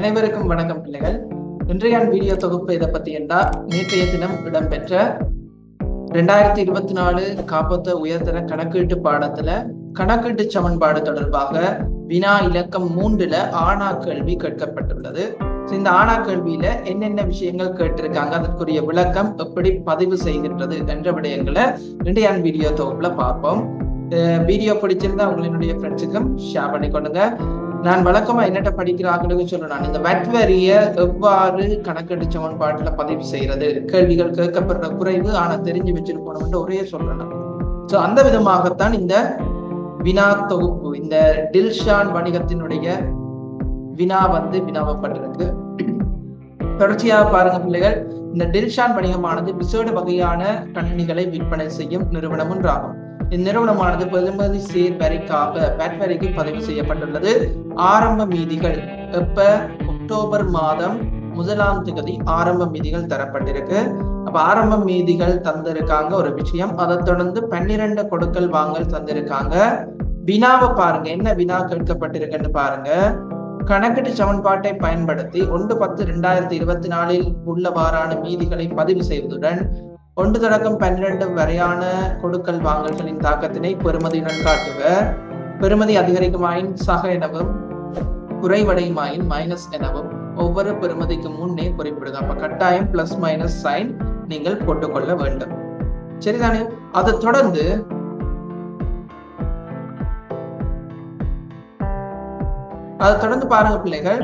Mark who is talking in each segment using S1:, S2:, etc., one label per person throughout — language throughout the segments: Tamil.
S1: அனைவருக்கும் வணக்கம் பிள்ளைகள். இன்றைய வீடியோ தொகுப்பு இதை பத்தி என்றால், நேற்றைய தினம் இடம்பெற்ற 2024 காப்பத்த உயர்தர கணக்கீட்டு பாடத்துல கணக்கீட்டு சமன்பாடு தொடர்பாக வினா இலக்கம் 3ல ஆனா கேள்வி கேட்கப்பட்டுள்ளது. இந்த ஆனா கேள்வியில என்னென்ன விஷயங்கள் கேட்டிருக்காங்க, அதற்குரிய விளக்கம் எப்படி பதிவு செய்கின்றது என்ற விடயங்களை இன்றைய வீடியோ தொகுப்புல பார்ப்போம். வீடியோ பிடிச்சிருந்தா உங்களுடைய ஃப்ரெண்ட்ஸுக்கும் ஷேர் பண்ணி கொள்ளுங்க. நான் வழக்கமா என்னட்ட படிக்கிறாங்களுக்கு சொல்லணும், இந்த வெட் வரிய எவ்வாறு கணக்கெடு சமன்பாட்டுல பதிவு செய்யறது, கேள்விகள் கேட்கப்படுற குறைவு ஆனா தெரிஞ்சு வச்சிருக்கணும் ஒரே சொல்லணும். சோ அந்த விதமாகத்தான் இந்த வினா தொகுப்பு, இந்த டில்ஷான் வணிகத்தினுடைய வினா வினாவப்பட்டிருக்கு. தொடர்ச்சியாக பாருங்க பிள்ளைகள், இந்த டில்ஷான் வணிகமானது விசேட வகையான கணினிகளை விற்பனை செய்யும் நிறுவனம் ஒன்றாகும். இந்நிறுவனமானது பெறுமதி சேர் வரிக்காக வேட் வரிக்கு பதிவு செய்யப்பட்டுள்ளது. ஆரம்ப மீதிகள் எப்ப அக்டோபர் மாதம் 1ஆம் தேதி ஆரம்ப மீதிகள் தரப்பட்டிருக்கு. அப்ப ஆரம்ப மீதிகள் தந்திருக்காங்க ஒரு விஷயம். அதை தொடர்ந்து 12 கொடுக்கல் வாங்கல் தந்திருக்காங்க. வினாவை பாருங்க, என்ன வினா கேட்கப்பட்டிருக்குன்னு பாருங்க. கணக்கீட்டு சமன்பாட்டை பயன்படுத்தி 1/10/2024 உள்ளவாறான மீதிகளை பதிவு செய்வதுடன் 1 தொடக்கம் 12 வரையான கொடுக்கல் வாங்கல்களின் தாக்கத்தினை பெறுமதியுடன் காட்டுக. பெறுமதி அதிகரிக்குமாயின் சக எனவும் குறைவடையுமாயின் மைனஸ் எனவும் ஒவ்வொரு பெறுமதிக்கு முன்னே குறிப்பிடுங்க. அப்ப கட்டாயம் பிளஸ் மைனஸ் சைன் நீங்கள் போட்டுக்கொள்ள வேண்டும். சரிதானே? அதை தொடர்ந்து பாருங்க பிள்ளைகள்,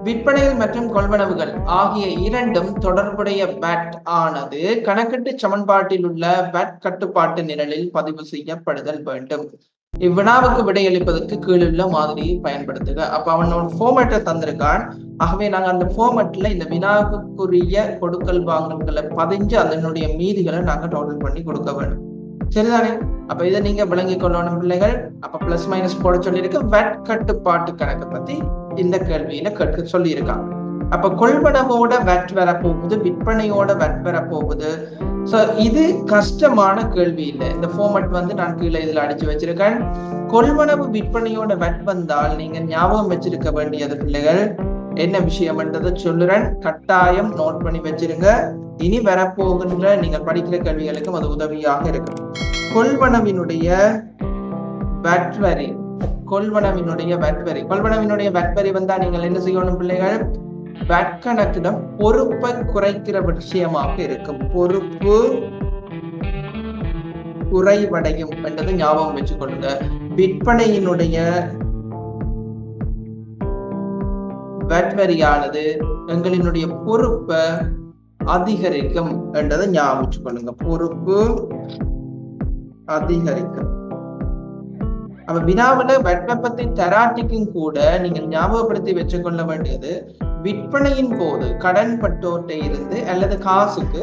S1: விற்பனைகள் மற்றும் கொள்வனவுகள் ஆகிய இரண்டும் தொடர்புடைய வேட் ஆனது கணக்கீட்டு சமன்பாட்டில் உள்ள வேட் கட்டுப்பாட்டு நிரலில் பதிவு செய்யப்படுதல் வேண்டும். இவ்வினாவுக்கு விடையளிப்பதற்கு கீழுள்ள மாதிரியை பயன்படுத்துக. அப்ப அவனோட ஃபார்மேட்டை தந்திருக்கான். ஆகவே நாங்க அந்த ஃபார்மேட்ல இந்த வினாவுக்குரிய கொடுக்கல் வாங்கல்களை பதிஞ்சு அதனுடைய மீதிகளை நாங்க டோட்டல் பண்ணி கொடுக்க வேண்டும். சரிதானே? அப்ப இதை நீங்க விளங்கிக் கொள்ளணும் பிள்ளைகள். அப்ப பிளஸ் மைனஸ் போட சொல்லியிருக்க வேட் கட்டுப்பாட்டு கணக்கை பத்தி இந்த கேள்வியில கேட்க சொல்லியிருக்காங்க. அப்ப கொள்வனவோட வேட் வரப்போகுது, விற்பனையோட வேட் வரப்போகுது. சோ இது கஷ்டமான கேள்வி இல்லை. இந்த ஃபார்மேட் நான் கீழே இதுல அடிச்சு வச்சிருக்கேன். கொள்வனவு விற்பனையோட வேட் வந்தால் நீங்க ஞாபகம் வச்சிருக்க வேண்டியது பிள்ளைகள் என்ன விஷயம்ன்றதை சொல்லுறேன், கட்டாயம் நோட் பண்ணி வச்சிருங்க. இனி வரப்போகின்ற நீங்கள் படிக்கிற கேள்விகளுக்கும் அது உதவியாக இருக்கும். கொள்வனவினுடைய வேட் வரி, கொள்வனவினுடைய வேட் வரி வந்தா நீங்கள் என்ன செய்யணும் பிள்ளைகள், வேட் கணக்கிடம் பொறுப்பை குறைக்கிற விஷயமாக இருக்கும். பொறுப்பு குறைவடையும் என்றது ஞாபகம் வச்சுக் கொள்ளுங்க. விற்பனையினுடைய வேட் வரியானது எங்களினுடைய பொறுப்பை அதிகரிக்கும் என்றதை ஞாபகம் வச்சுக் கொள்ளுங்க. பொறுப்பு அதிகரிக்கும். அப்ப வினாவுல வெப்பத்தை தராட்டிக்கும் கூட நீங்கள் ஞாபகப்படுத்தி வச்சுக்கொள்ள வேண்டியது, விற்பனையின் போது கடன் பட்டோர்கிட்ட இருந்து அல்லது காசுக்கு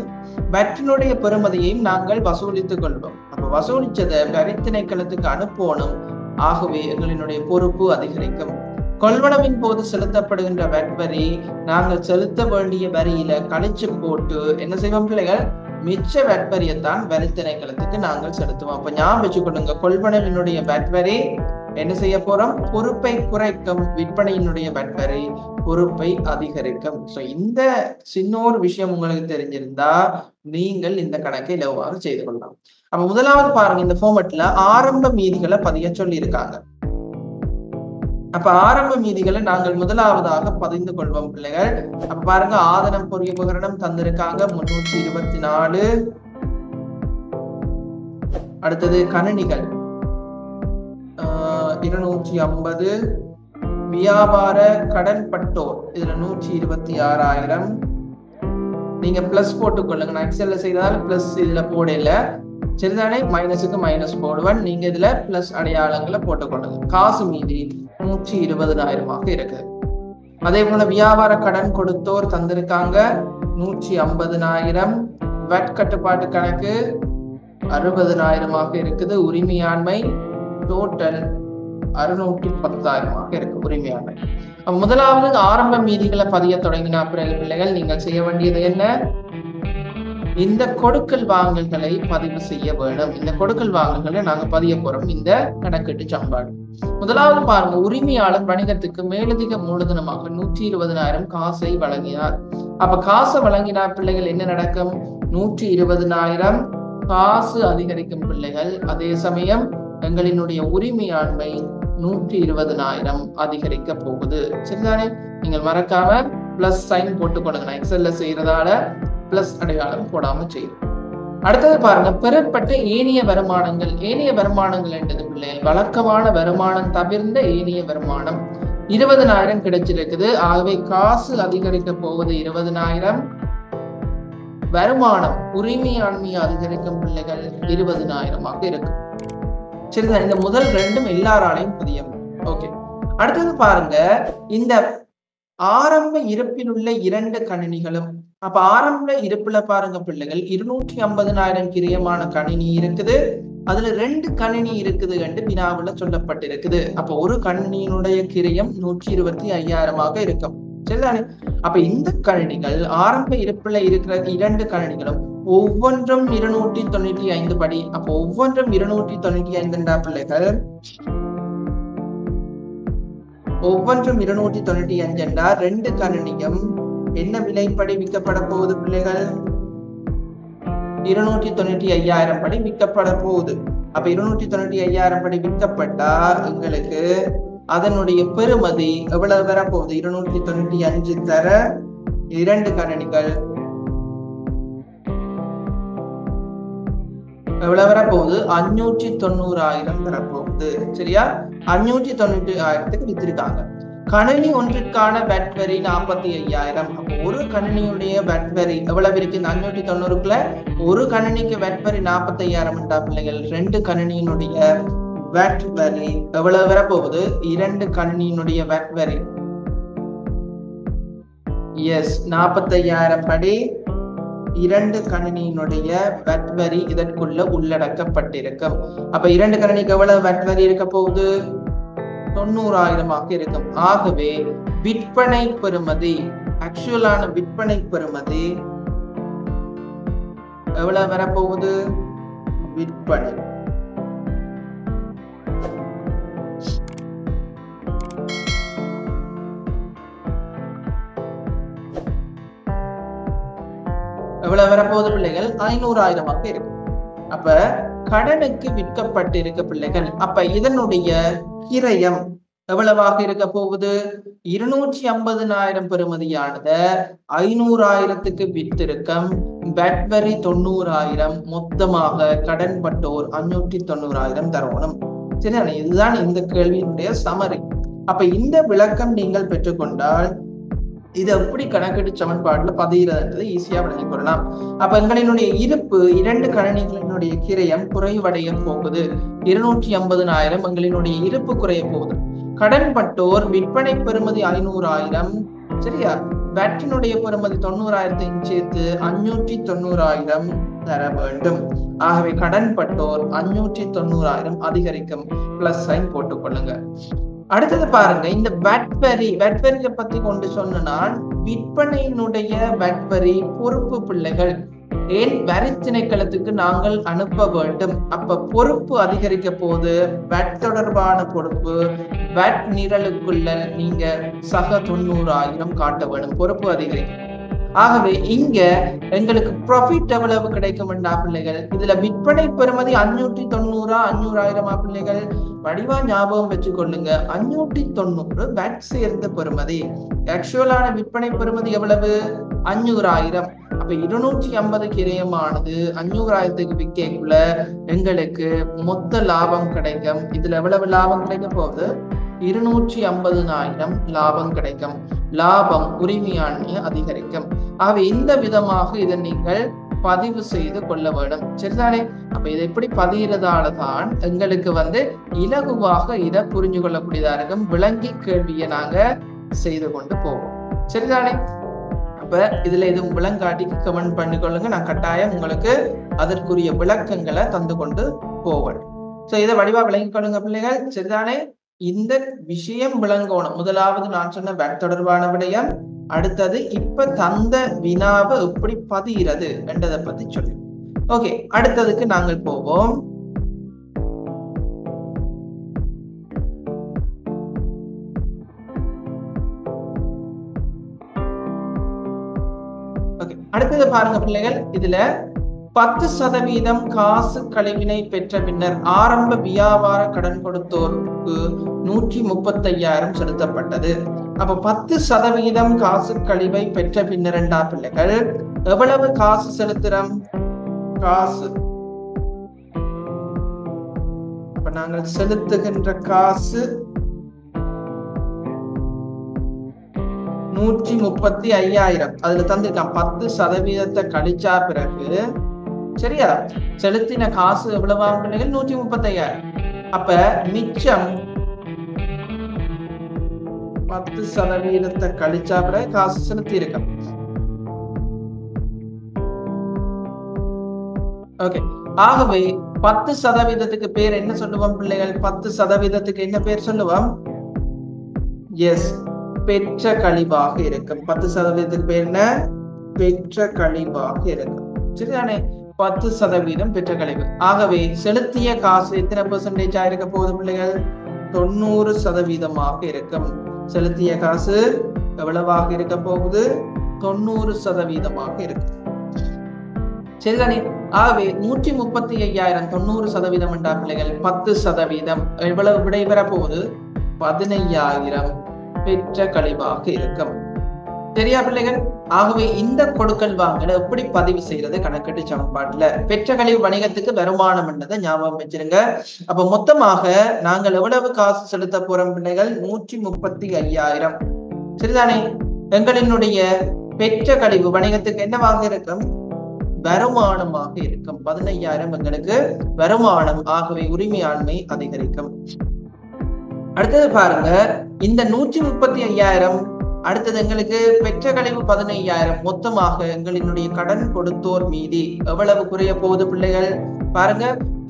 S1: வெற்றினுடைய பெறுமதியையும் நாங்கள் வசூலித்துக் கொள்வோம். அப்ப வசூலிச்சதை வரி திணைக்களத்துக்கு அனுப்பணும். ஆகவே எங்களினுடைய பொறுப்பு அதிகரிக்கும். கொள்வனவின் போது செலுத்தப்படுகின்ற வெட் வரி நாங்கள் செலுத்த வேண்டிய வரியில கழிச்சு போட்டு என்ன செய்வோம் பிள்ளைகள், மிச்ச வெட் வரியத்தான் வரி திணைக்களத்துக்கு நாங்கள் செலுத்துவோம். அப்ப ஞாபகம் வச்சுக்கொள்ளுங்க, கொள்வனவினுடைய வெட் வரி என்ன செய்ய போறோம், பொறுப்பை குறைக்கும். விற்பனையினுடைய வெட் வரி பொறுப்பை அதிகரிக்கும். சோ இந்த சின்ன ஒரு விஷயம் உங்களுக்கு தெரிஞ்சிருந்தா நீங்கள் இந்த கணக்கை இலவாக செய்து கொள்ளலாம். அப்ப முதலாவது பாருங்க, இந்த ஃபார்மேட்ல ஆரம்ப மீதிகளை பதிய சொல்லி இருக்காங்க. அப்ப ஆரம்ப மீதிகளை நாங்கள் முதலாவதாக பதிந்து கொள்வோம் பிள்ளைகள். அப்ப பாருங்க, ஆதனம் பொறிய உபகரணம் தந்திருக்காங்க 324. அடுத்தது கணினிகள் 250. வியாபார கடன் பட்டோர் இதுல 126,000. நீங்க பிளஸ் போட்டுக்கொள்ளுங்க. நான் எக்ஸல்ல செய்தால் பிளஸ் இதுல போடல. சரிதானே? மைனஸுக்கு மைனஸ் போடுவேன். நீங்க இதுல பிளஸ் அடையாளங்களை போட்டுக்கொள்ளுங்க. காசு மீதி 120,000 இருக்கு. அதே போல வியாபார கடன் கொடுத்தோர் தந்திருக்காங்க 150,000. வெட் கட்டுப்பாட்டு கணக்கு 60,000 இருக்குது. உரிமையாண்மை டோட்டல் 610,000 இருக்கு. உரிமையாண்மை. முதலாவது ஆரம்ப மீதிகளை பதிய தொடங்கின பிறகு பிள்ளைகள் நீங்கள் செய்ய வேண்டியது என்ன, இந்த கொடுக்கல் வாங்கல்களை பதிவு செய்ய வேண்டும். இந்த கொடுக்கல் வாங்கல்களை நாங்க பதிய போறோம் இந்த கணக்கீட்டு சமன்பாடு. முதலாவது பாருங்க, உரிமையாளர் வணிகத்துக்கு மேலதிக மூலதனமாக 120,000 காசை வழங்கினார். அப்ப காசை வழங்கினார் பிள்ளைகள், என்ன நடக்கும்? 120,000 காசு அதிகரிக்கும் பிள்ளைகள். அதே சமயம் எங்களினுடைய உரிமையாண்மை 120,000 அதிகரிக்க போகுது. சரிதானே? நீங்கள் மறக்காம பிளஸ் சைன் போட்டுக்கொள்ளுங்க. நான் எக்ஸல்ல செய்யறதால பிளஸ் அடையாளம் போடாம செய்யும். அடுத்தது பாருங்க, பெறப்பட்ட ஏனைய வருமானங்கள். ஏனைய வருமானங்கள் என்றது பிள்ளைகள் வழக்கமான வருமானம் தவிர்ந்த ஏனைய வருமானம் 20,000 கிடைச்சிருக்குது. ஆகவே காசு அதிகரிக்க போவது 20,000. வருமானம் உரிமையாண்மையை அதிகரிக்கும் பிள்ளைகள் 20,000 இருக்கும். சரிதான், இந்த முதல் ரெண்டும் எல்லாராலையும் பதியும். ஓகே, அடுத்தது பாருங்க, இந்த ஆரம்ப இருப்பில் உள்ள 2 கணினிகளும். அப்ப ஆரம்ப இருப்புல பாருங்க பிள்ளைகள் 250,000 கிரியமான கணினி இருக்குது. அதுல 2 கணினி இருக்குது என்று வினாவுல சொல்லப்பட்டிருக்குது. அப்ப ஒரு கணினியினுடைய கிரியம் 125,000 இருக்கும். சரிதானே? அப்ப இந்த கணினிகள் ஆரம்ப இருப்புல இருக்கிற 2 கணினிகளும் ஒவ்வொன்றும் 295 படி. அப்ப ஒவ்வொன்றும் 295 பிள்ளைகள், ஒவ்வொன்றும் 295 என்றால் 2 கணினியும் என்ன விலைப்படி விற்கப்பட போகுது பிள்ளைகள்? 295,000 படி விற்கப்பட போகுது. அப்ப 295,000 படி விற்கப்பட்டா எங்களுக்கு அதனுடைய பெறுமதி எவ்வளவு வர போகுது? 295 தர 2 கணினிகள் எவ்வளவு வர போகுது? 590,000 வரப்போகுது. சரியா? 590,000க்கு வித்திருக்காங்க. கணினி ஒன்றிற்கான பேட் வரி 45,000. அப்போ ஒரு கணினியுடைய பேட் வரி எவ்வளவு இருக்கு? 590க்குள்ள ஒரு கணினிக்கு பேட் வரி 45,000 பிள்ளைகள். 2 கணினியினுடைய பேட் வரி எவ்வளவு வர போகுது? 2 கணினியினுடைய பேட் வரி 45,000 படி 2 கணினியினுடைய பேட் வரி இதற்குள்ள உள்ளடக்கப்பட்டிருக்கும். அப்ப 2 கணினிக்கு எவ்வளவு பேட் வரி இருக்க போகுது? 90,000 இருக்கும். ஆகவே விற்பனை பெறுமதி, ஆக்சுவலான விற்பனை பெறுமதி எவ்வளவு வரப்போகுது? விற்பனை எவ்வளவு வரப்போகுது பிள்ளைகள்? 500,000 இருக்கு. அப்ப கடனுக்கு விற்கப்பட்டிருக்க பிள்ளைகள். அப்ப இதனுடைய கிரயம் எவ்வளவாக இருக்க போகுது? 250,000 பெறுமதியானது 500,000க்கு வித்திருக்கம். பேட் வரி 90,000. மொத்தமாக கடன் பட்டோர் 590,000 தரணும். சரிதானே? இதுதான் இந்த கேள்வியினுடைய சமரி. அப்ப இந்த விளக்கம் நீங்கள் பெற்றுக்கொண்டால் இது எப்படி கணக்கீட்டு சமன்பாடுல பதிகிறதுன்றது ஈஸியா விளங்கிக் கொள்ளலாம். அப்ப எங்களினுடைய இருப்பு 2 கணினிகளினுடைய கிரயம் குறைவடைய போகுது. 250,000 எங்களினுடைய இருப்பு குறைய போகுது. கடன் பட்டோர் விற்பனை பெறுமதி 500,000. சரியா? பேட்டினுடைய பெறுமதி 90,000 சேர்த்து 590,000 தர வேண்டும். ஆகவே கடன் பட்டோர் 590,000 அதிகரிக்கும். பிளஸ் சைன் போட்டுக்கொள்ளுங்க. அடுத்தது பாருங்க, இந்த பேட் வரியை பத்தி கொண்டு சொன்னால் விற்பனையினுடைய பேட் வரி பொறுப்பு பிள்ளைகள். ஏன்? வரி திணைக்களத்துக்கு நாங்கள் அனுப்ப வேண்டும். அப்ப பொறுப்பு அதிகரிக்க போது பேட் தொடர்பான பொறுப்பு பேட் நிரலுக்குள்ள நீங்க சக 90,000 காட்ட வேண்டும். பொறுப்பு அதிகரிக்கும். ஆகவே இங்க எங்களுக்கு ப்ராஃபிட் எவ்வளவு கிடைக்கும் பிள்ளைகள்? இதுல விற்பனை பெறுமதி 590 500,000 பிள்ளைகள். வடிவா ஞாபகம் வச்சுக்கொள்ளுங்க. 590 பேட் சேர்ந்த பெறுமதி. ஆக்சுவலான விற்பனை பெறுமதி எவ்வளவு? 500,000. அப்ப 250 கிரயமானது 500,000க்கு விற்கக்குள்ள எங்களுக்கு மொத்த லாபம் கிடைக்கும். இதுல எவ்வளவு லாபம் கிடைக்க போகுது? 250,000 லாபம் கிடைக்கும். லாபம் உரிமையாண்மையை அதிகரிக்கும். ஆகவே இந்த விதமாக இதை நீங்கள் பதிவு செய்து கொள்ள வேண்டும். சரிதானே? அப்ப இதை எப்படி பதிகிறதால தான் எங்களுக்கு இலகுவாக இதை புரிஞ்சு கொள்ளக்கூடியதா இருக்கும். விளங்கி கேள்வியை நாங்க செய்து கொண்டு போவோம். சரிதானே? அப்ப இதுல இது விளங்காட்டிக்கு கமெண்ட் பண்ணிக்கொள்ளுங்க. நான் கட்டாயம் உங்களுக்கு அதற்குரிய விளக்கங்களை தந்து கொண்டு போவேன். சோ இதை வடிவா விளங்கிக் கொள்ளுங்க பிள்ளைகள். சரிதானே? இந்த விஷயம் விளங்கணும். முதலாவது நான் சொன்ன பேட் தொடர்பான விடயம், அடுத்தது இப்ப தந்த வினாவை எப்படி பதிகிறது என்றதை பத்தி சொல்லு. ஓகே, அடுத்ததுக்கு நாங்கள் போவோம். அடுத்தது பாருங்க பிள்ளைகள், இதுல 10% காசு கழிவினை பெற்ற பின்னர் ஆரம்ப வியாபார கடன் கொடுத்தோருக்கு 135,000 செலுத்தப்பட்டது. அப்ப 10% காசு கழிவை பெற்ற பின்னர் பிள்ளைகள் எவ்வளவு காசு செலுத்துறோம்? காசு அப்ப நாங்கள் செலுத்துகின்ற காசு 135,000. அதுல தந்திருக்கான் 10% கழிச்சா பிறகு, சரியா, செலுத்தின காசு எவ்வளவு பிள்ளைகள்? 135,000. அப்ப மிச்சம் 10% கழிச்சா பிறகு காசு செலுத்தி இருக்க. ஓகே, ஆகவே 10%க்கு பேர் என்ன சொல்லுவோம் பிள்ளைகள்? 10%க்கு என்ன பேர் சொல்லுவோம்? எஸ், பெற்ற கழிவாக இருக்கும். 10%க்கு பேர் என்ன? பெற்ற கழிவாக இருக்கும். சரிதானே? 10% பெற்ற கழிவு. ஆகவே செலுத்திய காசு எத்தனை பெர்சன்டேஜ் இருக்க போகுது பிள்ளைகள்? 90% இருக்கும். செலுத்திய காசு எவ்வளவாக இருக்க போகுது? 90% இருக்கும். சரிதானே? ஆகவே 135,000 90% என்றா பிள்ளைகள் 10% எவ்வளவு விடை பெற போகுது? 15,000 பெற்ற கழிவாக இருக்கும். சரியா பிள்ளைகள்? ஆகவே இந்த கொடுக்கல் வாங்கல எப்படி பதிவு செய்யறது கணக்கீட்டு சமன்பாட்டுல? பெற்ற கழிவு வணிகத்துக்கு வருமானம் என்றதை ஞாபகம் வச்சிருங்க. அப்ப மொத்தமாக நாங்கள் எவ்வளவு காசு செலுத்த போறோம் பிள்ளைகள்? 135,000. சரிதானே? எங்களினுடைய பெற்ற கழிவு வணிகத்துக்கு என்னவாக இருக்கும்? வருமானமாக இருக்கும். 15,000 எங்களுக்கு வருமானம். ஆகவே உரிமையாண்மை அதிகரிக்கும். அடுத்தது பாருங்க, இந்த 135,000 அடுத்தது எங்களுக்கு பெற்ற கழிவு 15,000. மொத்தமாக எங்களினுடைய கடன் கொடுத்தோர் மீதி எவ்வளவு குறைய போகுது பிள்ளைகள்? பாருங்க,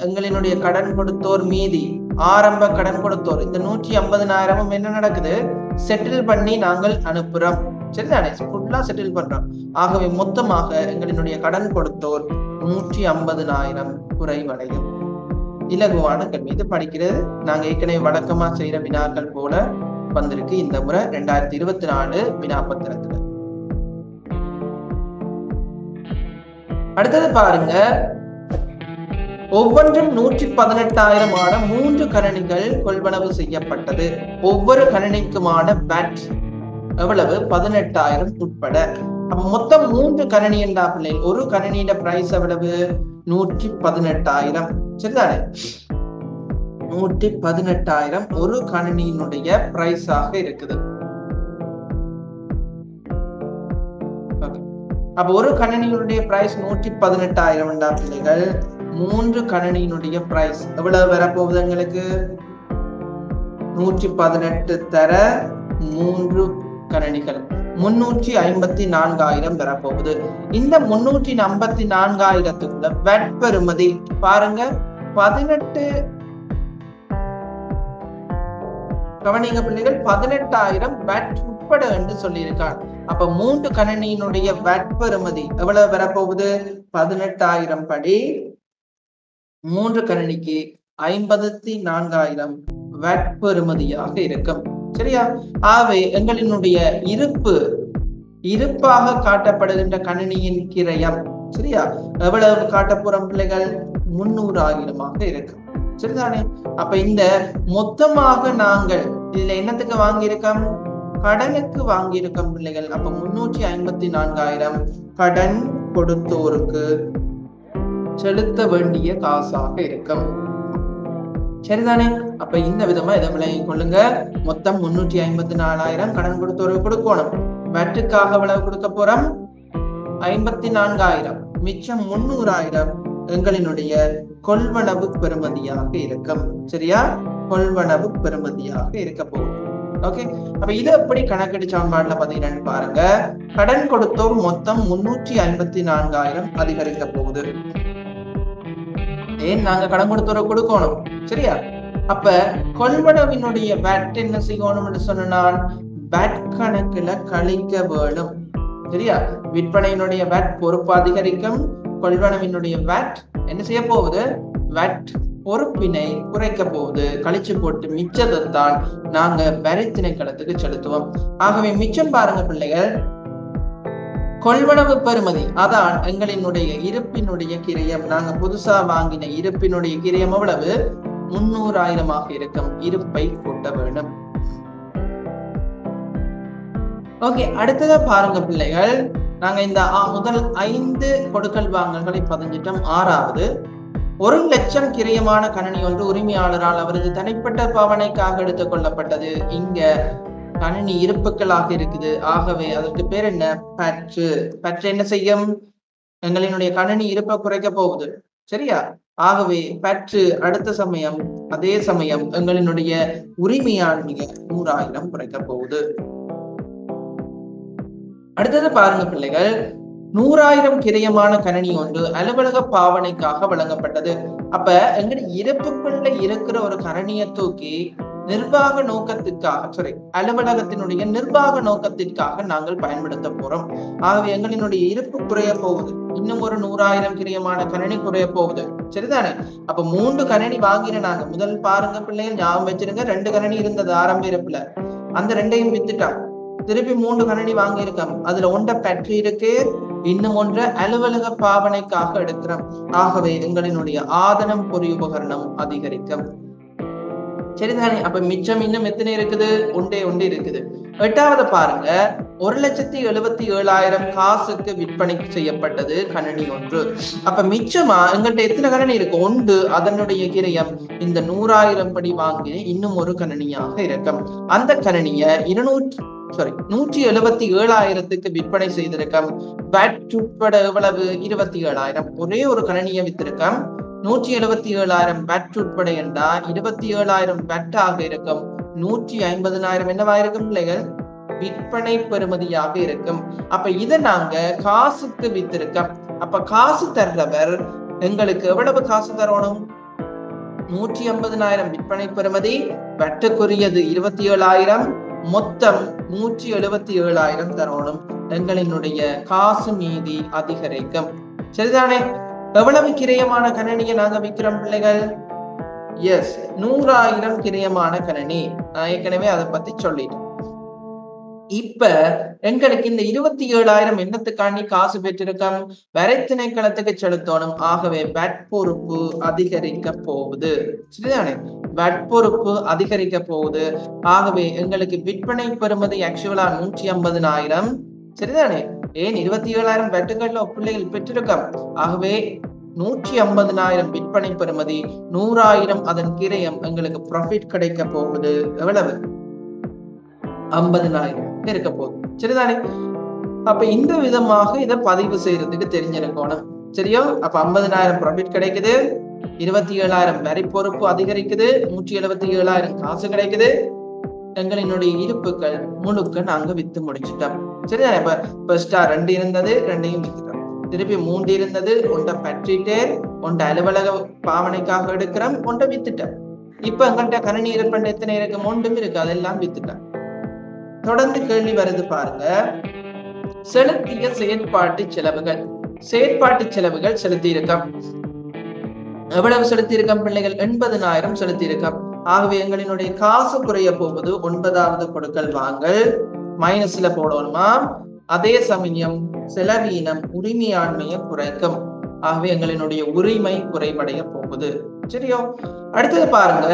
S1: எங்களினுடைய கடன் கொடுத்தோர் மீதி, ஆரம்ப கடன் கொடுத்தோர் இந்த 150,000 என்ன நடக்குது? செட்டில் பண்ணி நாங்கள் அனுப்புறோம். சரிதானே? ஃபுல்லா செட்டில் பண்றோம். ஆகவே மொத்தமாக எங்களினுடைய கடன் கொடுத்தோர் 150,000 குறைவடையும். இலகுவான கல்வி. இது படிக்கிறது நாங்க ஏற்கனவே வழக்கமா செய்யற வினாக்கள் போல வந்திருக்கு இந்த முறை 2024 வினாப்பத்திரத்துல. அடுத்தது பாருங்க, ஒவ்வொன்றும் 118,000 3 கணினிகள் கொள்வனவு செய்யப்பட்டது. ஒவ்வொரு கணினிக்குமான பேட் எவ்வளவு? 18,000 உட்பட. அப்ப மொத்தம் 3 கணினி என்றா பிள்ளைகள் ஒரு கணினியோட பிரைஸ் எவ்வளவு? 118,000. சரிதானே? 118,000 ஒரு கணினியினுடைய பிரைஸ் ஆக இருக்குது. அப்ப ஒரு கணினியினுடைய பிரைஸ் 118,000 பிள்ளைகள் 3 கணினியினுடைய பிரைஸ் எவ்வளவு வரப்போகுது? எங்களுக்கு 118 தர 3 கணினிகள் 354,000 வரப்போகுது. இந்த 354,000க்குள்ள வெட் பெறுமதி பாருங்க 18. கவனிங்க பிள்ளைகள், 18,000 வெட் உட்பட என்று சொல்லியிருக்காங்க. அப்ப 3 கணினியினுடைய வெட் பெறுமதி எவ்வளவு வரப்போகுது? 18,000 படி 3 கணினிக்கு 54,000 வெட் பெறுமதியாக இருக்கும். சரியா? ஆகவே எங்களினுடைய இருப்பாக காட்டப்படுகின்ற கணினியின் கிரயம், சரியா, எவ்வளவு காட்ட போறோம் பிள்ளைகள்? 300,000 இருக்கு. சரிதானே? அப்ப இந்த மொத்தமாக நாங்கள் இதுல என்னத்துக்கு வாங்கியிருக்கோம்? கடனுக்கு வாங்கியிருக்கோம் பிள்ளைகள். அப்ப 354,000 கடன் கொடுத்தோருக்கு செலுத்த வேண்டிய காசாக இருக்கும். சரிதானே? அப்ப இந்த விதமா இதை விளங்கிக் கொள்ளுங்க. மொத்தம் 354,000 கடன் கொடுத்தோருக்கு கொடுக்கணும். வெட்டுக்காக எவ்வளவு கொடுக்க போறோம்? 54,000. மிச்சம் 300,000 எங்களினுடைய கொள்வனவு பெறுமதியாக இருக்கும். சரியா? கொள்வனவு பெறுமதியாக இருக்க போகுது. ஓகே, அப்ப இது எப்படி கணக்கெடு சமன்பாடுல பாத்தீங்கன்னு பாருங்க. கடன் கொடுத்தோர் மொத்தம் 354,000 அதிகரிக்க போகுது. ஏன் நாங்க கடன் கொடுத்தோரை கொடுக்கணும். சரியா? அப்ப கொள்வனவினுடைய வேட் என்ன செய்யணும் என்று சொன்னால் வேட் கணக்குல கழிக்க வேணும். சரியா? விற்பனையினுடைய வேட் பொறுப்பு அதிகரிக்கும், கொள்வனவினுடைய வேட் என்ன செய்ய போகுது? வேட் பொறுப்பினை குறைக்க போகுது. கழிச்சு போட்டு மிச்சத்தைத்தான் நாங்க வரி திணைக்களத்துக்கு செலுத்துவோம். ஆகவே மிச்சம் பாருங்க பிள்ளைகள், கொள்வனவு பெறுமதி அதான் எங்களினுடைய இருப்பினுடைய கிரயம். நாங்க புதுசா வாங்கின இருப்பினுடைய கிரயம் எவ்வளவு? 300,000 இருக்கும். இருப்பை கூட்ட வேண்டும். ஓகே, அடுத்ததா பாருங்க பிள்ளைகள், நாங்க இந்த முதல் 5 கொடுக்கல் வாங்கல்களை பதிஞ்சிட்டோம். 6வது, 1,00,000 கிரயமான கணனி ஒன்று உரிமையாளரால் அவரது தனிப்பட்ட பாவனைக்காக எடுத்துக் கொள்ளப்பட்டது. இங்க கணினி இருப்புகளாக இருக்குது. ஆகவே அதற்கு பேர் என்ன? பற்று. பற்று என்ன செய்யும்? எங்களினுடைய கணினி இருப்பை குறைக்க போகுது. சரியா? ஆகவே பற்று அடுத்த சமயம் அதே சமயம் எங்களினுடைய உரிமையாண்மைய 100,000 குறைக்க போகுது. அடுத்தது பாருங்க பிள்ளைகள், 100,000 கிரயமான கணனி ஒன்று அலுவலக பாவனைக்காக வழங்கப்பட்டது. அப்ப எங்களுடைய இருப்புக்குள்ள இருக்கிற ஒரு கணினியை தூக்கி நிர்வாக நோக்கத்திற்காக அலுவலகத்தினுடைய நிர்வாக நோக்கத்திற்காக நாங்கள் பயன்படுத்த போறோம். ஆகவே எங்களினுடைய இருப்பு குறைய போகுது. இன்னும் ஒரு 100,000 கிரயமான கணினி குறைய போகுது. சரிதானே? அப்ப 3 கணினி வாங்கின நாங்க முதல் பாருங்க பிள்ளைகள், ஞாபகம் வச்சிருங்க, 2 கணினி இருந்தது ஆரம்ப இருப்புல. அந்த 2ஐயும் வித்துட்டான். திருப்பி 3 கணினி வாங்கி இருக்கோம். அதுல ஒன்றை பற்றி இருக்கு, இன்னும் ஒன்றை அலுவலக பாவனைக்காக எடுக்கிறோம். ஆகவே எங்களினுடைய ஆதனம் பொறி உபகரணம் அதிகரிக்கும். சரிதானே? அப்ப மிச்சம் இன்னும் எத்தனை இருக்குது? ஒன்றே இருக்குது. 8வது பாருங்க, 1,77,000 காசுக்கு விற்பனை செய்யப்பட்டது கணினி ஒன்று. அப்ப மிச்சமா எங்கள்கிட்ட எத்தனை கணினி இருக்கு? ஒன்று. அதனுடைய கிரயம் இந்த 100,000 படி வாங்கி இன்னும் ஒரு கணினியாக இருக்கும். அந்த கணினிய 177,000க்கு விற்பனை செய்திருக்கோம். வேட் உட்பட எவ்வளவு? 27,000. ஒரே ஒரு கணினியை வித்திருக்கோம். 177,000 வேட் உட்பட என்றால் 27,000 வேட் ஆக இருக்கும். 150,000 என்னவா இருக்கும் பிள்ளைகள்? விற்பனை பெறுமதியாக இருக்கும். அப்ப இதை நாங்க காசுக்கு வித்திருக்கோம். அப்ப காசு தர்றவர் எங்களுக்கு எவ்வளவு காசு தரணும்? 150,000 விற்பனை பெறுமதி, வெட்டுக்குரியது 27,000, மொத்தம் 177,000 தரணும். எங்களினுடைய காசு மீதி அதிகரிக்கும். சரிதானே? எவ்வளவு கிரயமான கணினியை நாங்க விற்கிறோம் பிள்ளைகள்? எஸ், 100,000 கிரயமான கணினி. நான் ஏற்கனவே அதை பத்தி சொல்லிட்டேன். இப்ப எங்களுக்கு இந்த 27,000 என்னத்துக்காண்டி காசு பெற்றிருக்கோம்? வரி திணைக்களத்துக்கு செலுத்தணும். ஆகவே வேட் பொறுப்பு அதிகரிக்க போகுது. சரிதானே? வேட் பொறுப்பு அதிகரிக்க போகுது. ஆகவே எங்களுக்கு விற்பனை பெறுமதி ஆக்சுவலா 150,000. சரிதானே? ஏன் 27,000 வெட்டுகள்ல பிள்ளைகள் பெற்றிருக்கோம். ஆகவே 150,000 விற்பனை பெறுமதி, 100,000 அதன் கிரயம், எங்களுக்கு ப்ராஃபிட் கிடைக்க போகுது. எவ்வளவு? 50,000 இருக்க போகுது. சரிதானே? அப்ப இந்த விதமாக இதை பதிவு செய்யறதுக்கு தெரிஞ்சிருக்கணும். சரியா? அப்ப 50,000 ப்ராஃபிட் கிடைக்குது, 27,000 வரி பொறுப்பு அதிகரிக்குது, 177,000 காசு கிடைக்குது. எங்களினுடைய இருப்புகள் முழுக்க நாங்க வித்து முடிச்சுட்டோம். சரிதானே? இப்ப ஃபர்ஸ்டா 2 இருந்தது, 2ஐயும் வித்துட்டோம். திருப்பி 3 இருந்தது, ஒன்றை பற்றிட்டு ஒன்றை அலுவலக பாவனைக்காக எடுக்கிறோம், ஒன்றை வித்துட்டோம். இப்ப எங்கள்கிட்ட கணினி இருப்பண்ட எத்தனை இருக்கு? 3 இருக்கு, அதெல்லாம் வித்துட்டோம். தொடர்ந்து கேள்வி வருது பாருங்க, செலுத்திய செயற்பாட்டு செலவுகள். செயற்பாட்டு செலவுகள் செலுத்தி இருக்கோம். எவ்வளவு செலுத்தி இருக்கோம் பிள்ளைகள்? 80,000 செலுத்தி இருக்கோம். ஆகவே எங்களினுடைய காசு குறைய போகுது. 9வது கொடுக்கல் வாங்கல் மைனஸ்ல போடணுமா? அதே சமயம் செலவீனம் உரிமையாண்மையை குறைக்கும். ஆகவே எங்களினுடைய உரிமை குறைவடைய போகுது. சரியோ? அடுத்தது பாருங்க,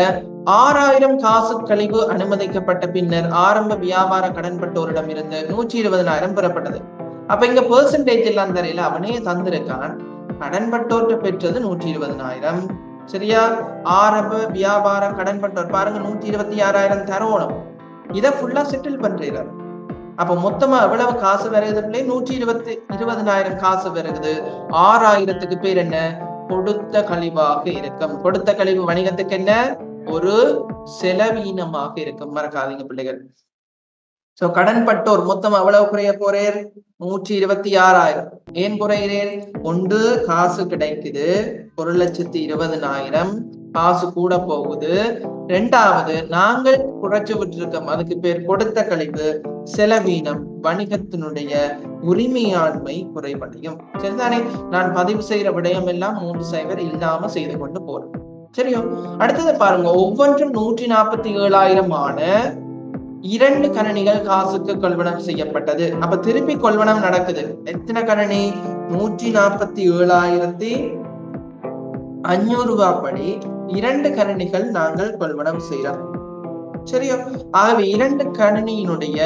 S1: 6,000 காசு கழிவு அனுமதிக்கப்பட்ட பின்னர் ஆரம்ப வியாபார கடன்பட்டோரிடம் இருந்து 120,000 பெறப்பட்டது. அப்ப இங்க பெர்சன்டேஜ் எல்லாம் தெரியல, அவனே தந்திருக்கான். கடன்பட்டோர்கிட்ட பெற்றது 120,000. சரியா? ஆரம்ப வியாபார கடன்பட்டோர் பாருங்க 126,000 தரணும். இதை ஃபுல்லா செட்டில் பண்றாரு. அப்ப மொத்தமா எவ்வளவு காசு வருது? 120,000 காசு வருது. 6,000க்கு பேர் என்ன? கொடுத்த கழிவாக இருக்கும். கொடுத்த கழிவு வணிகத்துக்கு என்ன? ஒரு செலவீனமாக இருக்கும். மறக்காதீங்க பிள்ளைகள். சோ கடன்பட்டோர் மொத்தம் எவ்வளவு குறைய போறேன்? 126,000. ஏன் குறைகிறேன்? ஒன்று காசு கிடைக்குது 1,20,000. காசு கூட போகுது. ரெண்டாவது, நாங்கள் குறைச்சு விட்டுருக்கோம், அதுக்கு பேர் கொடுத்த கழிவு, செலவீனம், வணிகத்தினுடைய உரிமையாண்மை குறைவடையும். சரிதானே? நான் பதிவு செய்யற விடயம் எல்லாம் 3 இல்லாம செய்து கொண்டு போறேன். சரியோ? அடுத்தது பாருங்க, ஒவ்வொன்றும் 147,000 ஆன 2 கணனிகள் காசுக்கு கொள்வனம் செய்யப்பட்டது. அப்ப திருப்பி கொள்வனம் நடக்குது. எத்தனை கணனி? 147,500 ரூபாய் படி 2 கணனிகள் நாங்கள் கொள்வனம் செய்யறோம். சரியோ? ஆகவே 2 கணனியினுடைய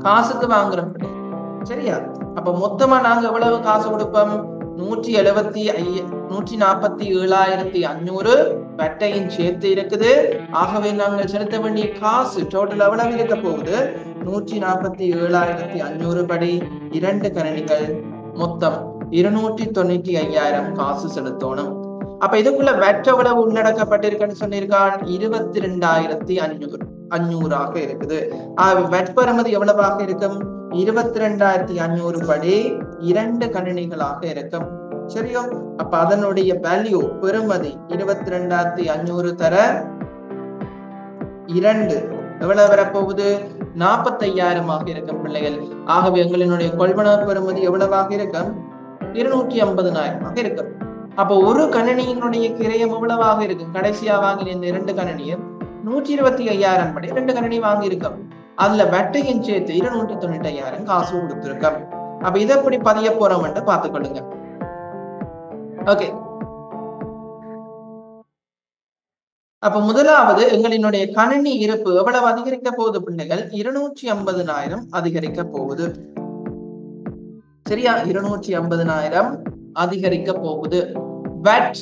S1: காசுக்கு வாங்குறோம். சரியா? அப்ப மொத்தமா நாங்க எவ்வளவு காசு கொடுப்போம்? 147,500 வட்டையும் சேர்த்து இருக்குது. ஆகவே நாங்கள் செலுத்த வேண்டிய காசு டோட்டல் எவ்வளவு இருக்க போகுது? 147,500 படி 2 கணனிகள் மொத்தம் 295,000 காசு செலுத்தணும். அப்ப இதுக்குள்ள வெட் எவ்வளவு உள்ளடக்கப்பட்டிருக்குன்னு சொல்லியிருக்கான்? 22,500 இருக்குது. வெட் பெறுமதி எவ்வளவாக இருக்கும்? 22,500 படி 2 கணினிகளாக இருக்கும். சரியோ? அப்ப அதனுடைய வேல்யூ பெறுமதி 22,500 தர 2 எவ்வளவு வரப்போகுது? 45,000 இருக்கும் பிள்ளைகள். ஆகவே எங்களினுடைய கொள்வனவு பெறுமதி எவ்வளவாக இருக்கும்? 250,000 இருக்கும். அப்போ ஒரு கணினியினுடைய கிரயம் எவ்வளவாக இருக்கும்? கடைசியா வாங்கின இந்த 2 கணினியும் 125,000 படி 2 கணினி வாங்கி இருக்கும். அதுல வட்டையும் சேர்த்து 295,000 காசு கொடுத்திருக்கோம். அப்ப இதை எப்படி பதிய போறோம் பார்த்துக்கொள்ளுங்க. ஓகே, அப்ப முதலாவது எங்களினுடைய கணினி இருப்பு எவ்வளவு அதிகரிக்க போகுது பிள்ளைகள்? 250,000 அதிகரிக்க போகுது. சரியா? 250,000 அதிகரிக்க போகுது. வேட்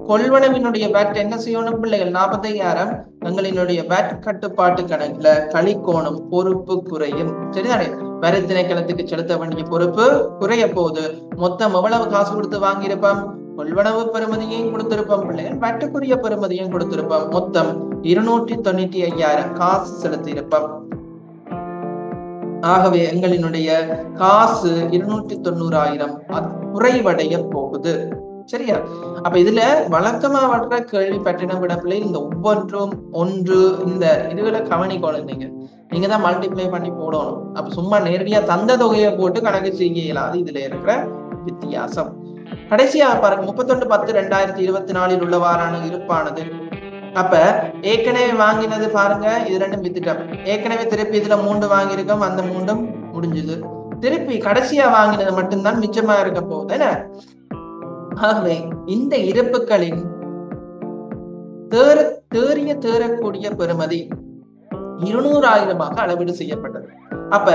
S1: கொள்வனவினுடைய வேட் என்ன செய்யணும் பிள்ளைகள்? 45,000 எங்களினுடைய வேட் கட்டுப்பாட்டு கணக்குல கழிக்கோணம், பொறுப்பு குறையும். சரிதானே? வரி திணைக்களத்துக்கு செலுத்த வேண்டிய பொறுப்பு குறைய போகுது. மொத்தம் எவ்வளவு காசு கொடுத்து வாங்கியிருப்போம்? கொள்வனவு பெறுமதியையும் கொடுத்திருப்போம் பிள்ளைகள், வட்டுக்குரிய பெறுமதியும் கொடுத்திருப்போம். மொத்தம் 295,000 காசு செலுத்தி இருப்போம். ஆகவே எங்களினுடைய காசு 290,000 குறைவடைய போகுது. சரியா? அப்ப இதுல வழக்கமா வர்ற கேள்வி பற்றின விடப்பிள்ளை இந்த ஒவ்வொன்றும் ஒன்று இந்த இதுகளை கவனிக்கணும். நீங்க தான் மல்டிப்ளை பண்ணி போடணும். அப்ப சும்மா நேரடியா தந்த தொகையை போட்டு கணக்கு செய்ய இயலாது. இதுல இருக்கிற வித்தியாசம். கடைசியாக பாருங்க, 31/10/2024 உள்ளவாறான இருப்பானது. அப்ப ஏற்கனவே வாங்கினது பாருங்க, இது ரெண்டும் வித்துட்டோம். ஏற்கனவே திருப்பி இதுல 3 வாங்கியிருக்கோம், அந்த 3 முடிஞ்சது. திருப்பி கடைசியா வாங்கினது மட்டும்தான் மிச்சமா இருக்க போகுது. என்ன? ஆகவே இந்த இருப்புகளின் தேறக்கூடிய பெறுமதி 200,000 அளவீடு செய்யப்பட்டது. அப்ப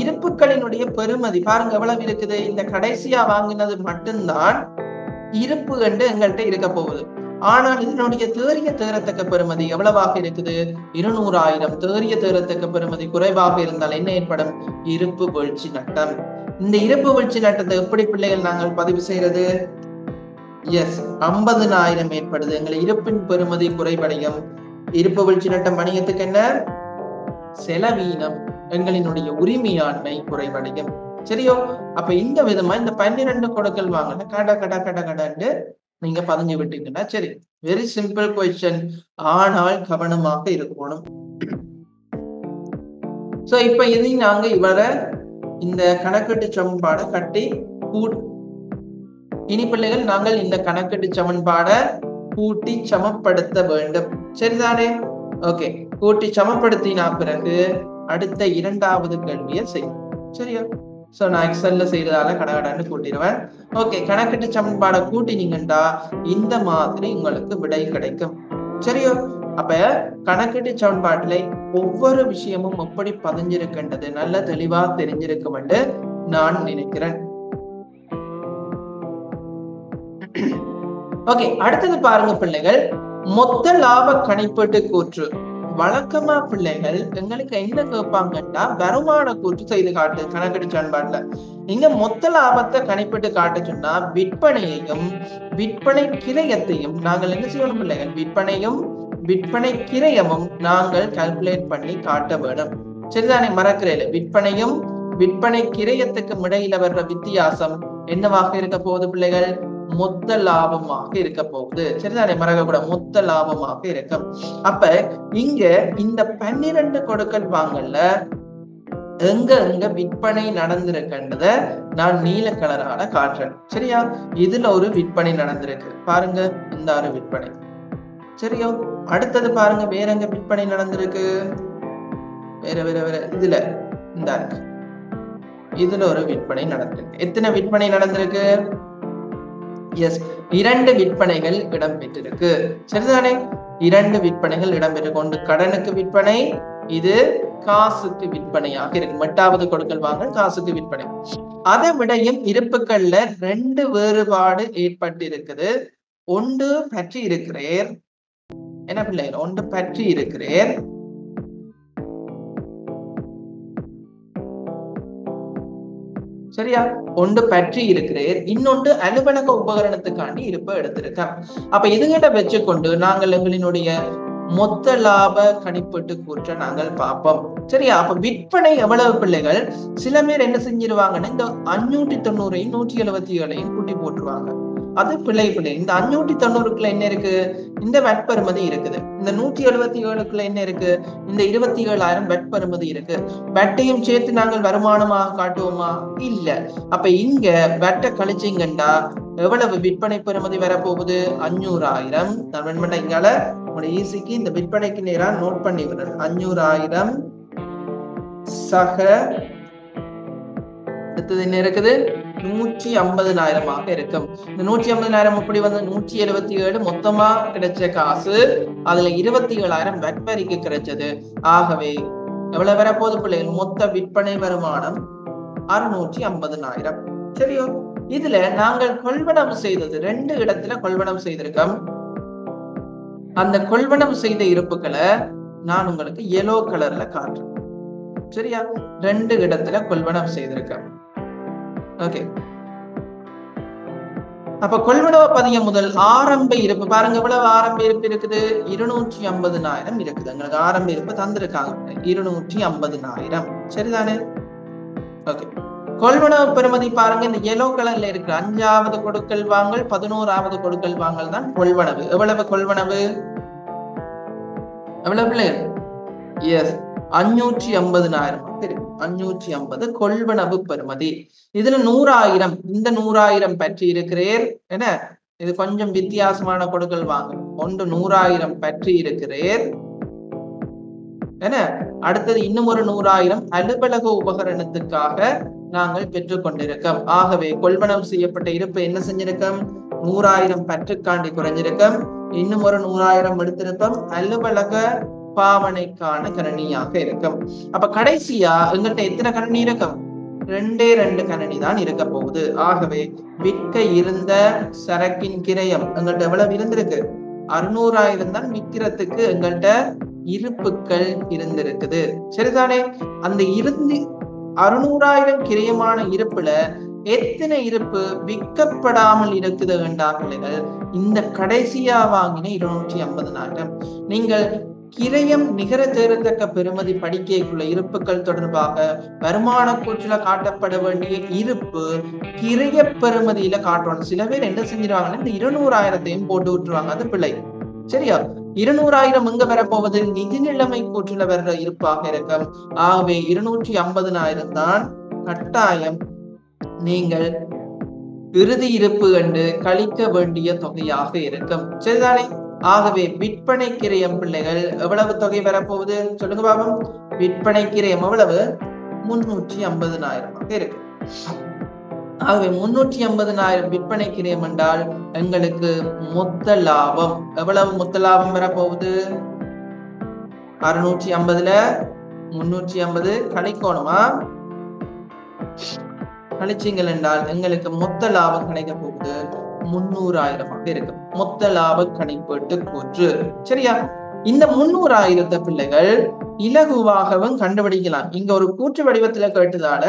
S1: இருப்புகளினுடைய பெறுமதி பாருங்க எவ்வளவு இருக்குது? இந்த கடைசியா வாங்கினது மட்டும்தான் இருப்பு என்று எங்கள்கிட்ட இருக்க போகுது. ஆனால் இதனுடைய தேறத்தக்க பெறுமதி எவ்வளவாக இருக்குது? 200,000. தேறத்தக்க பெறுமதி குறைவாக இருந்தால் என்ன ஏற்படும்? இருப்பு வீழ்ச்சி நட்டம். இந்த இருப்பு வீழ்ச்சி நட்டத்தை எப்படி பிள்ளைகள் நாங்கள் பதிவு செய்யறது? எஸ், 50,000 ஏற்படுது. எங்களை இருப்பின் பெறுமதி குறைவடையும். இருப்பு வீழ்ச்சி நட்டம் வணிகத்துக்கு என்ன? செலவீனம், எங்களினுடைய உரிமையாண்மை குறைவடையும். சரியோ? அப்ப இந்த விதமா இந்த 12 கொடுக்கல் வாங்கல கடன்னு நீங்க பதிஞ்சு விட்டீங்கன்னா சரி. வெரி சிம்பிள் கொஸ்டின், ஆனால் கவனமாக இருக்கணும். சோ இப்ப இதை நாங்க இந்த கணக்கீட்டு சமன்பாடை கட்டி இனி பிள்ளைகள் நாங்கள் இந்த கணக்கீட்டு சமன்பாடை கூட்டி சமப்படுத்த வேண்டும். சரிதானே? ஓகே, கூட்டி சமப்படுத்தினா பிறகு அடுத்த 2வது கேள்வியை செய்யும். சரியா? சோ நான் எக்ஸல்ல செய்யறதால கடகடன்னு கூட்டிடுவேன். ஓகே, கணக்கீட்டு சமன்பாடை கூட்டினீங்கன்னா இந்த மாதிரி உங்களுக்கு விடை கிடைக்கும். சரியோ? அப்ப கணக்கீட்டு சமன்பாட்டுல ஒவ்வொரு விஷயமும் எப்படி பதிஞ்சிருக்கின்றது நல்ல தெளிவா தெரிஞ்சிருக்கும் என்று நான் நினைக்கிறேன். ஓகே, அடுத்தது பாருங்க பிள்ளைகள், மொத்த லாப கணிப்பீட்டு கூற்று. வழக்கமா பிள்ளைகள் எங்களுக்கு என்ன கேட்பாங்கன்னா வருமான கூற்று செய்து காட்டு கணக்கீட்டு சமன்பாட்டுல. நீங்க மொத்த லாபத்தை கணிப்பிட்டு காட்ட சொன்னா விற்பனையையும் விற்பனை கிரயத்தையும் நாங்கள் என்ன செய்யணும் பிள்ளைகள்? விற்பனை கிரயமும் நாங்கள் கால்குலேட் பண்ணி காட்ட வேண்டும். சரிதானே? மறக்கிறேன், விற்பனையும் விற்பனை கிரயத்துக்கு இடையில வர்ற வித்தியாசம் என்னவாக இருக்க போகுது பிள்ளைகள்? மொத்த லாபமாக இருக்க போகுது. சரிதானே? மறக்க கூட மொத்த லாபமாக இருக்கும். அப்ப இங்க இந்த 12 கொடுக்கல் வாங்கல்ல எங்க எங்க விற்பனை நடந்திருக்குன்றத நான் நீல கலரால காட்டுறேன். சரியா? இதுல ஒரு விற்பனை நடந்திருக்கு பாருங்க, இந்த ஒரு விற்பனை. சரியா? அடுத்தது பாருங்க, வேற எங்க விற்பனை நடந்திருக்கு? வேற வேற வேற இதுல இந்த இதுல ஒரு விற்பனை நடந்திருக்கு. எத்தனை விற்பனை நடந்திருக்கு? எஸ், 2 விற்பனைகள் இடம்பெற்றிருக்கு. சரிதானே? 2 விற்பனைகள் இடம்பெற்றிருக்கு. ஒன்று கடனுக்கு விற்பனை, இது காசுக்கு விற்பனையாக இருக்கு. 8வது கொடுக்கல் வாங்கல் காசுக்கு விற்பனை. அதை விடையும் இருப்புகள்ல 2 வேறுபாடு ஏற்பட்டு இருக்குது. ஒன்று பற்றி இருக்கிறேன், என்ன பிள்ளைகள், ஒன்று பற்றி இருக்கிறேன், சரியா? ஒன்று பற்றி இருக்கிறேன், இன்னொன்று அலுவலக உபகரணத்துக்காண்டி இருப்ப எடுத்திருக்கேன். அப்ப இதுகிட்ட வச்சுக்கொண்டு நாங்கள் எங்களினுடைய மொத்த லாப கணிப்பீட்டு கூற்ற நாங்கள் பார்ப்போம். சரியா? அப்ப விற்பனை எவ்வளவு பிள்ளைகள்? சில பேர் என்ன செஞ்சிருவாங்கன்னா இந்த 590 177 கூட்டி போட்டுருவாங்க. அது பிள்ளை. இந்த 590க்குள்ள என்ன இருக்கு? இந்த வெட்பெறுமதி இருக்குது. இந்த 177க்குள்ள என்ன இருக்கு? இந்த 27,000 வெட்பெறுமதி இருக்கு. வெட்டையும் சேர்த்து நாங்கள் வருமானமாக காட்டுவோமா? இல்ல. அப்ப இங்க வெட்டை கழிச்சிங்கண்டா எவ்வளவு விற்பனை பெறுமதி வரப்போகுது? 500,000. இங்கால ஈஸிக்கு இந்த விற்பனைக்கு நேரா நோட் பண்ணி விடுறது. 500,000 சக அடுத்தது என்ன இருக்குது? 150,000 இருக்கும். இந்த 150,000 எப்படி வந்து 177 மொத்தமா கிடைச்ச காசு, அதுல 27,000 வெட்வரிக்கு கிடைச்சது. ஆகவே எவ்வளவு வரப்போது பிள்ளைகள்? மொத்த விற்பனை வருமானம் 650,000. சரியோ? இதுல நாங்கள் கொள்வனம் செய்தது 2 இடத்துல கொள்வனம் செய்திருக்கோம். அந்த கொள்வனம் செய்த இருப்புகளை நான் உங்களுக்கு yellow கலர்ல காட்டுறேன். சரியா? 2 இடத்துல கொள்வனம் செய்திருக்கேன். ஓகே. அப்ப கொள்வனவு பதியம் முதல் ஆரம்ப இருப்பு பாருங்க, எவ்வளவு ஆரம்ப இருப்பு இருக்குது? 250,000 இருக்குது. எங்களுக்கு ஆரம்ப இருப்பு தந்திருக்காங்க 250,000. சரிதானே? ஓகே. கொள்வனவு பெறுமதி பாருங்க, இந்த yellow கலர்ல இருக்கு. 5வது கொடுக்கல் வாங்கல் 11வது கொடுக்கல் வாங்கல் தான் கொள்வனவு. எவ்வளவு கொள்வனவு? எவ்வளவு பிள்ளைகள்? எஸ், 550,000 இருக்கு. 550 கொள்வனவு பெறுமதி. இதுல 100,000, இந்த 100,000 பற்றி இருக்கிறேன். என்ன இது? கொஞ்சம் வித்தியாசமான கொடுக்கல் வாங்கல். ஒன்று 100,000 பற்றி இருக்கிறேன். என்ன அடுத்தது இன்னும் ஒரு 100,000 அலுவலக உபகரணத்துக்காக நாங்கள் பெற்றுக் கொண்டிருக்கோம். ஆகவே கொள்வனம் செய்யப்பட்ட இருப்பு என்ன செஞ்சிருக்கோம்? 100,000 பற்றுக்காண்டி குறைஞ்சிருக்கோம். இன்னும் ஒரு 100,000 எடுத்திருப்போம் அலுவலக பாவனைக்கான கணனியாக இருக்கும். அப்ப கடைசியா எங்கள்கிட்ட எத்தனை கணனி இருக்கும்? 2 கணனி தான் இருக்க போகுது. ஆகவே விற்க இருந்த சரக்கின் கிரயம் எங்கள்கிட்ட எவ்வளவு இருந்திருக்கு? 600,000 தான் விற்கிறதுக்கு எங்கள்கிட்ட இருப்புக்கள் இருந்திருக்குது. சரிதானே? அந்த 600,000 கிரயமான இருப்புல எத்தனை இருப்பு விற்கப்படாமல் இருக்குது வேண்டாம்? இந்த கடைசியா வாங்கின 250,000. நீங்கள் கிரயம் நிகர தேரத்தக்க பெறுமதி படிக்கைக்குள்ள இருப்புகள் தொடர்பாக வருமான கூற்றுல காட்டப்பட வேண்டிய இருப்பு கிரய பெறுமதியில காட்டணும். சில பேர் என்ன செஞ்சிருவாங்கன்னா இந்த 200,000 போட்டு விட்டுருவாங்க. அது பிள்ளை. சரியா? 200,000 எங்க வரப்போவது? நிதி நிலைமை கூற்றுல வர்ற இருப்பாக இருக்கும். ஆகவே 250,000 தான் கட்டாயம் நீங்கள் இறுதி இருப்பு என்று கழிக்க வேண்டிய தொகையாக இருக்கும். சரிதானே? ஆகவே விற்பனை கிரயம் பிள்ளைகள் எவ்வளவு தொகை வரப்போகுது? சொல்லுங்க பாபம். விற்பனை கிரயம் எவ்வளவு? 350,000 இருக்கு. ஆகவே 350,000 விற்பனை கிரயம் என்றால் எங்களுக்கு மொத்த லாபம் எவ்வளவு? மொத்த லாபம் வரப்போகுது 650ல 350 கழிக்கணுமா? கழிச்சிங்கள் என்றால் எங்களுக்கு மொத்த லாபம் கிடைக்க போகுது 300,000 இருக்கு. மொத்த லாப கணிப்பீட்டு கூற்று. சரியா? இந்த 300,000 பிள்ளைகள் இலகுவாகவும் கண்டுபிடிக்கலாம். இங்க ஒரு கூற்று வடிவத்துல கேட்டதால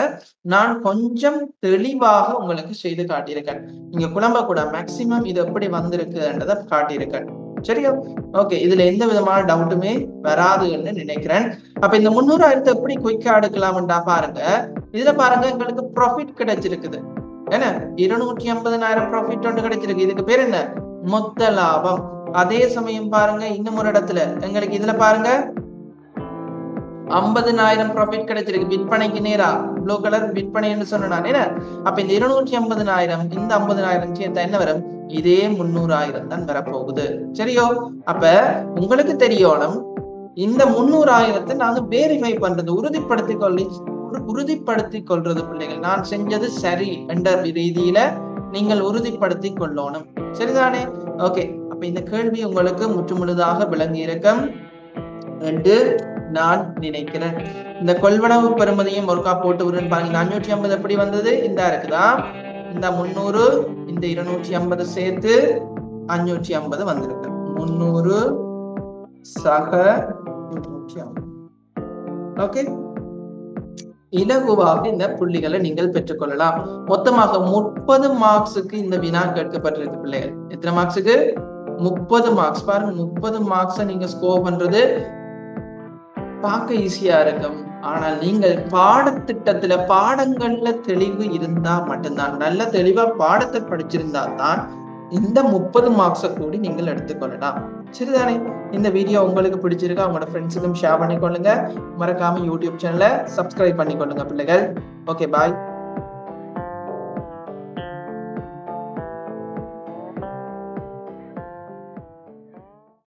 S1: நான் கொஞ்சம் தெளிவாக உங்களுக்கு செய்து காட்டியிருக்கேன். நீங்க குழம்ப கூட மேக்சிமம் இது எப்படி வந்திருக்குன்றதை காட்டியிருக்கேன். சரியா? ஓகே. இதுல எந்த விதமான டவுட்டுமே வராதுன்னு நினைக்கிறேன். அப்ப இந்த 300,000 எப்படி குயிக்கா எடுக்கலாம்டா பாருங்க. இதுல பாருங்க எங்களுக்கு ப்ராஃபிட் கிடைச்சிருக்குது. என்ன 250,000 ப்ராஃபிட் ஒன்று கிடைச்சிருக்கு. இதுக்கு பேர் என்ன? மொத்த லாபம். அதே சமயம் பாருங்க இன்னும் ஒரு இடத்துல எங்களுக்கு இதுல பாருங்க 50,000 ப்ராஃபிட் கிடைச்சிருக்கு. விற்பனைக்கு நேரா ப்ளூ கலர் விற்பனைன்னு சொன்னேன். என்ன அப்ப இந்த 250,000 இந்த 50,000 சேர்த்தா என்ன வரும்? இதே 300,000 தான் வரப்போகுது. சரியோ? அப்ப உங்களுக்கு தெரியணும் இந்த 300,000 நாங்க வெரிஃபை பண்றது, உறுதிப்படுத்திக் கொள்றது பிள்ளைகள். நான் செஞ்சது சரி என்ற ரீதியில நீங்கள் உறுதிப்படுத்திக் கொள்ளணும். சரிதானே? ஓகே. அப்ப இந்த கேள்வி உங்களுக்கு முற்றுமுழுதாக விளங்கி இருக்கும் என்று நான் நினைக்கிறேன். இந்த கொள்வனவு பெறுமதியும் ஒருக்கா போட்டு விடுன்னு பாருங்க. 550 எப்படி வந்தது? இந்த இருக்குதா, இந்த 300 இந்த 250 சேர்த்து 550 வந்திருக்கு. 300 சக 250. ஓகே, இலகுவாக இந்த புள்ளிகளை நீங்கள் பெற்றுக்கொள்ளலாம். மொத்தமாக 30 மார்க்ஸுக்கு இந்த வினா கேட்கப்பட்டிருக்கு பிள்ளைகள். எத்தனை மார்க்ஸுக்கு? 30 மார்க்ஸ். பாருங்க 30 மார்க்ஸை நீங்க ஸ்கோர் பண்றது பார்க்க ஈஸியா இருக்கும். ஆனால் நீங்கள் பாடத்திட்டத்துல பாடங்கள்ல தெளிவு இருந்தா மட்டும்தான், நல்ல தெளிவா பாடத்தை படிச்சிருந்தா தான் இந்த 30 மார்க்ஸை கூடி நீங்கள் எடுத்துக்கொள்ளலாம். சரிதானே? இந்த வீடியோ உங்களுக்கு பிடிச்சிருக்கா உங்களோட ஃப்ரெண்ட்ஸுக்கும் ஷேர் பண்ணிக்கொள்ளுங்க. மறக்காம யூடியூப் சேனலை சப்ஸ்கிரைப் பண்ணிக்கொள்ளுங்க பிள்ளைகள். ஓகே, பாய்.